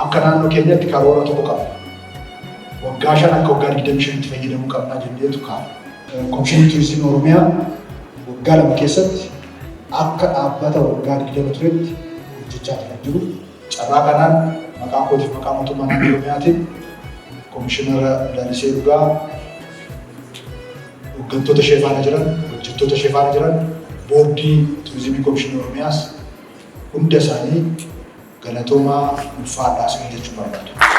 Akka naannoo keenyatti karoora tokko qabna. Waggaa 5 akka waggaa 25 fayyadamuu qabnaa jenneetu kaa'e. Komishinii Turizimii Oromiyaa waggaa 2 keessatti akka dhaabbata waggaa 20 turetti hojjechaa kan jiru. Carraa kanaan maqaa kootiif maqaa mootummaa naannoo Oromiyaatiin Komishinara Lalisee Dhugaa, hooggantoota ishee faana jiran, hojjettoota ishee faana jiran, boordii Turizimii Komishinii Oromiyaas hunda isaanii galatoomaa ulfaadhaa jechuu barbaada.